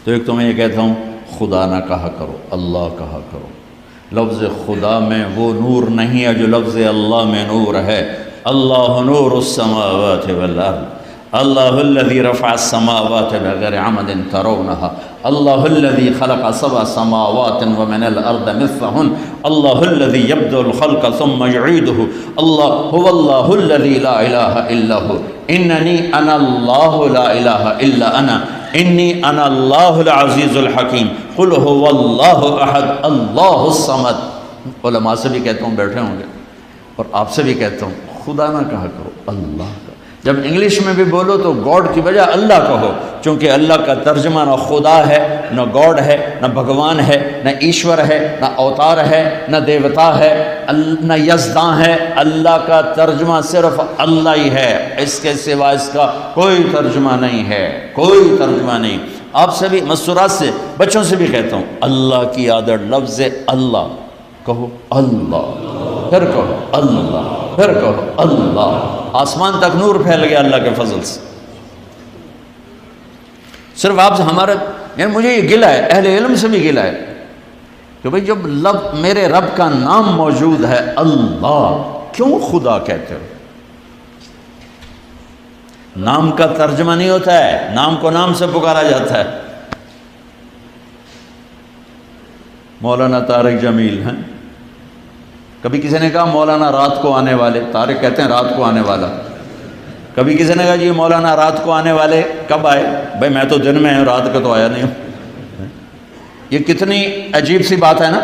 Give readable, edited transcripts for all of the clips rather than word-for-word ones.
تو ایک تو میں یہ کہتا ہوں خدا نہ کہا کرو، اللہ کہا کرو۔ لفظ خدا میں وہ نور نہیں ہے جو لفظ اللہ میں نور ہے۔ اللہ نور السماوات والارض، اللہ الذي رفع السماوات بغیر عمد ترونها، اللہ الذي خلق سبع سماوات ومن الارض مثلهن، اللہ الذي يبدأ الخلق ثم يعيده، اللہ هو اللہ الذي لا الہ الا هو، اننی انا اللہ لا الہ الا انا، انی انا اللہ العزیز الحکیم، قل هو اللہ احد اللہ الصمد۔ علماء سے بھی کہتا ہوں، بیٹھے ہوں گے، اور آپ سے بھی کہتا ہوں خدا نہ کہا کرو، اللہ کا۔ جب انگلش میں بھی بولو تو گاڈ کی بجائے اللہ کہو، چونکہ اللہ کا ترجمہ نہ خدا ہے، نہ گاڈ ہے، نہ بھگوان ہے، نہ ایشور ہے، نہ اوتار ہے، نہ دیوتا ہے، نہ یزداں ہے۔ اللہ کا ترجمہ صرف اللہ ہی ہے، اس کے سوا اس کا کوئی ترجمہ نہیں ہے، کوئی ترجمہ نہیں۔ آپ سے بھی مستورات سے بچوں سے بھی کہتا ہوں، اللہ کی عادت لفظ اللہ کہو، اللہ پھر کہو اللہ، پھر کہو اللہ۔ آسمان تک نور پھیل گیا اللہ کے فضل سے۔ صرف آپ سے ہمارا، یعنی مجھے یہ گلہ ہے، اہل علم سے بھی گلہ ہے کہ بھئی جب میرے رب کا نام موجود ہے اللہ، کیوں خدا کہتے ہو؟ نام کا ترجمہ نہیں ہوتا ہے، نام کو نام سے پکارا جاتا ہے۔ مولانا طارق جمیل ہیں، کبھی کسی نے کہا مولانا رات کو آنے والے، طارق کہتے ہیں رات کو آنے والا۔ کبھی کسی نے کہا جی مولانا رات کو آنے والے کب آئے؟ بھائی میں تو دن میں ہوں، رات کا تو آیا نہیں ہوں۔ یہ کتنی عجیب سی بات ہے نا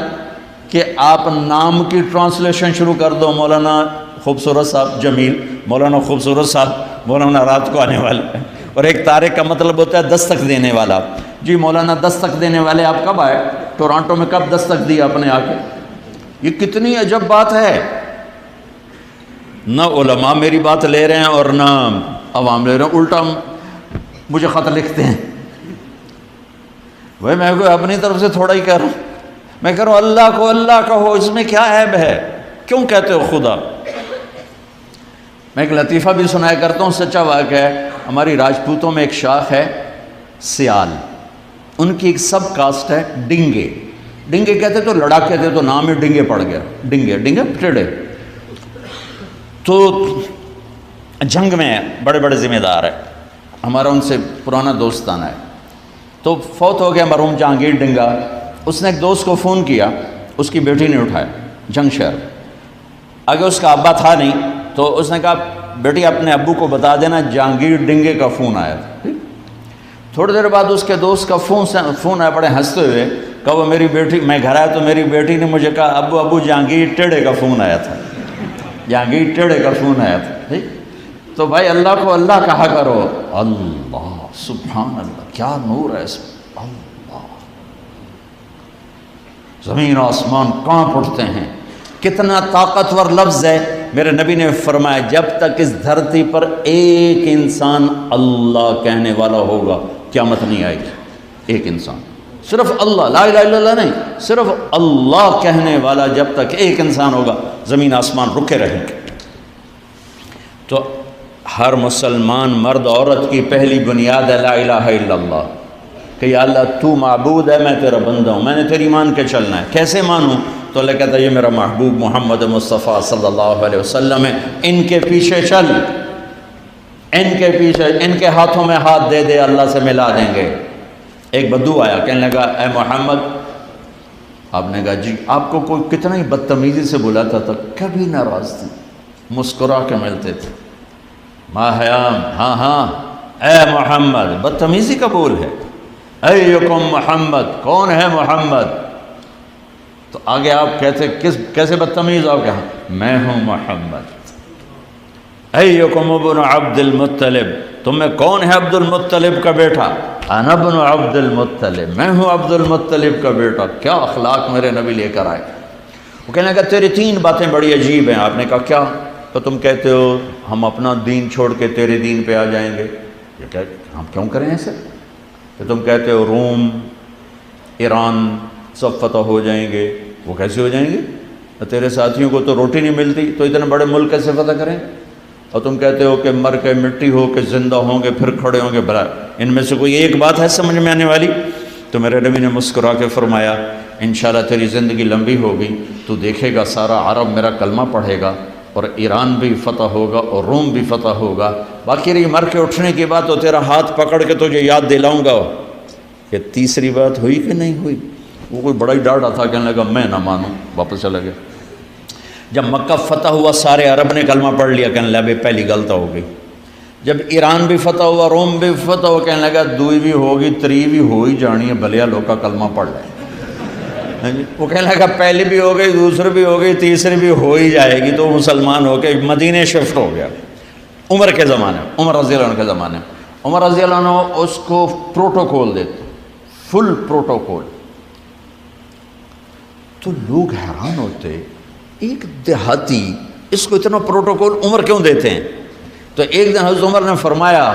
کہ آپ نام کی ٹرانسلیشن شروع کر دو، مولانا خوبصورت صاحب جمیل، مولانا خوبصورت صاحب، مولانا رات کو آنے والے، اور ایک طارق کا مطلب ہوتا ہے دستک دینے والا۔ جی مولانا دستک دینے والے آپ کب آئے؟ ٹورانٹو میں کب دستک دی آپ نے آ کے؟ یہ کتنی عجب بات ہے۔ نہ علماء میری بات لے رہے ہیں اور نہ عوام لے رہے ہیں، الٹا مجھے خط لکھتے ہیں۔ بھائی میں کوئی اپنی طرف سے تھوڑا ہی کہہ رہا ہوں، میں کہہ رہا ہوں اللہ کو اللہ کہو، اس میں کیا عیب ہے؟ کیوں کہتے ہو خدا؟ میں ایک لطیفہ بھی سنایا کرتا ہوں، سچا واقعہ ہے۔ ہماری راجپوتوں میں ایک شاخ ہے سیال، ان کی ایک سب کاسٹ ہے ڈنگے۔ ڈنگے کہتے تو لڑاکے تھے، تو نام ہی ڈنگے پڑ گیا، ڈنگے ڈنگے ٹیڑے۔ تو جنگ میں بڑے بڑے ذمہ دار ہیں، ہمارا ان سے پرانا دوستانہ ہے۔ تو فوت ہو گیا مرحوم جہانگیر ڈنگا، اس نے ایک دوست کو فون کیا، اس کی بیٹی نے اٹھایا، جنگ شہر آگے اس کا ابا تھا نہیں، تو اس نے کہا بیٹی اپنے ابو کو بتا دینا جہانگیر ڈنگے کا فون آیا تھا۔ تھوڑی دیر بعد اس کے دوست کا فون آیا، بڑے ہنستے ہوئے، کہا وہ میری بیٹی، میں گھر آیا تو میری بیٹی نے مجھے کہا ابو جہانگیر ٹیڑے کا فون آیا تھا، جہانگیر ٹیڑے کا فون آیا تھا۔ تو بھائی اللہ کو اللہ کہا کرو، اللہ سبحان اللہ، کیا نور ہے اس میں، اللہ۔ زمین و آسمان کانپ اٹھتے ہیں، کتنا طاقتور لفظ ہے۔ میرے نبی نے فرمایا جب تک اس دھرتی پر ایک انسان اللہ کہنے والا ہوگا قیامت نہیں آئے گی۔ ایک انسان، صرف اللہ، لا الہ الا اللہ نہیں، صرف اللہ کہنے والا جب تک ایک انسان ہوگا زمین آسمان رکے رہیں گے۔ تو ہر مسلمان مرد عورت کی پہلی بنیاد ہے لا الہ الا اللہ، کہ یا اللہ تو معبود ہے، میں تیرا بندہ ہوں، میں نے تیری مان کے چلنا ہے۔ کیسے مانوں؟ تو اللہ کہتا ہے یہ میرا محبوب محمد مصطفیٰ صلی اللہ علیہ وسلم ہے، ان کے پیچھے چل، ان کے پیچھے، ان کے ہاتھوں میں ہاتھ دے دے، اللہ سے ملا دیں گے۔ ایک بدو آیا، کہنے لگا اے محمد، آپ نے کہا جی، آپ کو کوئی کتنا ہی بدتمیزی سے بلاتا تھا، کبھی ناراض تھے، مسکرا کے ملتے تھے، ما حیام، ہاں ہاں اے محمد، بدتمیزی کا بول ہے، ایکم محمد، کون ہے محمد؟ تو آگے آپ کہتے کیسے بدتمیز، آپ کہاں میں ہوں محمد۔ ایکم ابن عبد المطلب، تم میں کون ہے عبد المطلب کا بیٹا؟ انا ابن عبد المطلب، میں ہوں عبد المطلب کا بیٹا۔ کیا اخلاق میرے نبی لے کر آئے۔ وہ کہنے لگا تیری تین باتیں بڑی عجیب ہیں۔ آپ نے کہا کیا؟ تو تم کہتے ہو ہم اپنا دین چھوڑ کے تیرے دین پہ آ جائیں گے۔ یہ کہ ہم کیوں کریں ایسے؟ کہ تم کہتے ہو روم، ایران سب فتح ہو جائیں گے۔ وہ کیسے ہو جائیں گے؟ تیرے ساتھیوں کو تو روٹی نہیں ملتی، تو اتنے بڑے ملک کیسے فتح کریں؟ اور تم کہتے ہو کہ مر کے مٹی ہو کے زندہ ہوں گے، پھر کھڑے ہوں گے۔ بھلا ان میں سے کوئی ایک بات ہے سمجھ میں آنے والی؟ تو میرے نبی نے مسکرا کے فرمایا انشاءاللہ تیری زندگی لمبی ہوگی، تو دیکھے گا سارا عرب میرا کلمہ پڑھے گا اور ایران بھی فتح ہوگا اور روم بھی فتح ہوگا، باقی رہی مر کے اٹھنے کی بات تو تیرا ہاتھ پکڑ کے تجھے یاد دلاؤں گا۔ کہ تیسری بات ہوئی کہ نہیں ہوئی؟ وہ کوئی بڑا ہی ڈاڑا تھا، کہنے لگا میں نہ مانوں، واپس چلا گیا۔ جب مکہ فتح ہوا سارے عرب نے کلمہ پڑھ لیا، کہنے لگا پہلی غلط ہو گئی۔ جب ایران بھی فتح ہوا، روم بھی فتح ہوا، کہنے لگا دوئی بھی ہوگی تری بھی ہو ہی جانی ہے، بھلیا لوگ کا کلمہ پڑھ لیں۔ وہ کہنے لگا پہلی بھی ہو گئی، دوسری بھی ہو گئی، تیسری بھی ہو ہی جائے گی، تو مسلمان ہو کے مدینے شفٹ ہو گیا۔ عمر کے زمانے میں، عمر رضی اللہ عنہ کے زمانے میں، عمر رضی اللہ عنہ اس کو پروٹوکول دیتے، فل پروٹوکول۔ تو لوگ حیران ہوتے، ایک دیہاتی اس کو اتنا پروٹوکول عمر کیوں دیتے ہیں؟ تو ایک دن حضرت عمر نے فرمایا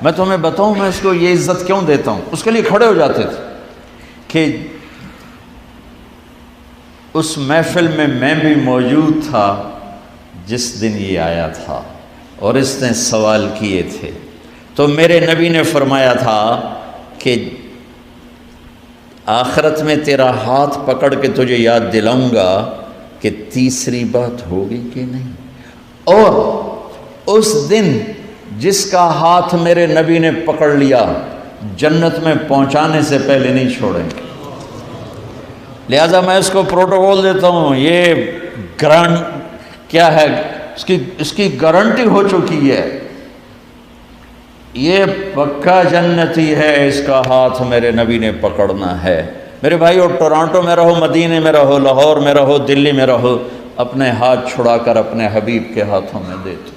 میں تمہیں بتاؤں میں اس کو یہ عزت کیوں دیتا ہوں؟ اس کے لیے کھڑے ہو جاتے تھے کہ اس محفل میں بھی موجود تھا جس دن یہ آیا تھا اور اس نے سوال کیے تھے، تو میرے نبی نے فرمایا تھا کہ آخرت میں تیرا ہاتھ پکڑ کے تجھے یاد دلاؤں گا کہ تیسری بات ہوگی کہ نہیں، اور اس دن جس کا ہاتھ میرے نبی نے پکڑ لیا جنت میں پہنچانے سے پہلے نہیں چھوڑیں گے۔ لہذا میں اس کو پروٹوکول دیتا ہوں، یہ کیا ہے، اس کی گارنٹی ہو چکی ہے، یہ پکا جنتی ہے، اس کا ہاتھ میرے نبی نے پکڑنا ہے۔ میرے بھائی، اور ٹورانٹو میں رہو، مدینے میں رہو، لاہور میں رہو، دلی میں رہو، اپنے ہاتھ چھڑا کر اپنے حبیب کے ہاتھوں میں دے دو۔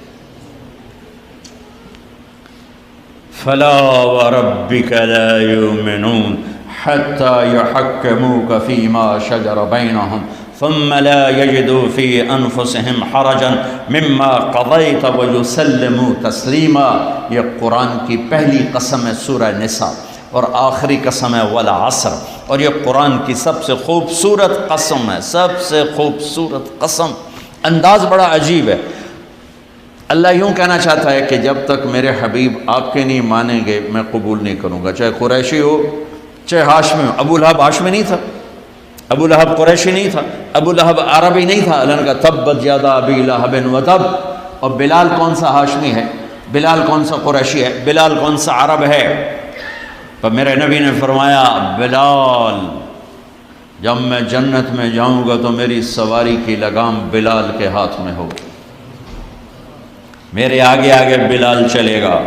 فَلَا وَرَبِّكَ لَا يُؤْمِنُونَ حَتَّى يُحَكِّمُوكَ فِي مَا شَجَرَ بَيْنَهُمْ ثُمَّ لَا يَجِدُوا فِي أَنفُسِهِمْ حَرَجًا مِمَّا قَضَيْتَ وَيُسَلِّمُوا تَسْلِيمًا۔ یہ قرآن کی پہلی قسم ہے سورہ نساء، اور آخری قسم ہے وَالْعَصْرِ، اور یہ قرآن کی سب سے خوبصورت قسم ہے، سب سے خوبصورت قسم۔ انداز بڑا عجیب ہے۔ اللہ یوں کہنا چاہتا ہے کہ جب تک میرے حبیب آپ کے نہیں مانیں گے میں قبول نہیں کروں گا، چاہے قریشی ہو چاہے ہاشمی ہو۔ ابو لہب ہاشمی نہیں تھا، ابو لہب قریشی نہیں تھا، ابو لہب عربی نہیں تھا۔ اللہ نے کہا تبت یدا ابی لہب وتب۔ اور بلال کون سا ہاشمی ہے، بلال کون سا قریشی ہے، بلال کون سا عرب ہے؟ پر میرے نبی نے فرمایا بلال جب میں جنت میں جاؤں گا تو میری سواری کی لگام بلال کے ہاتھ میں ہوگی، میرے آگے آگے بلال چلے گا۔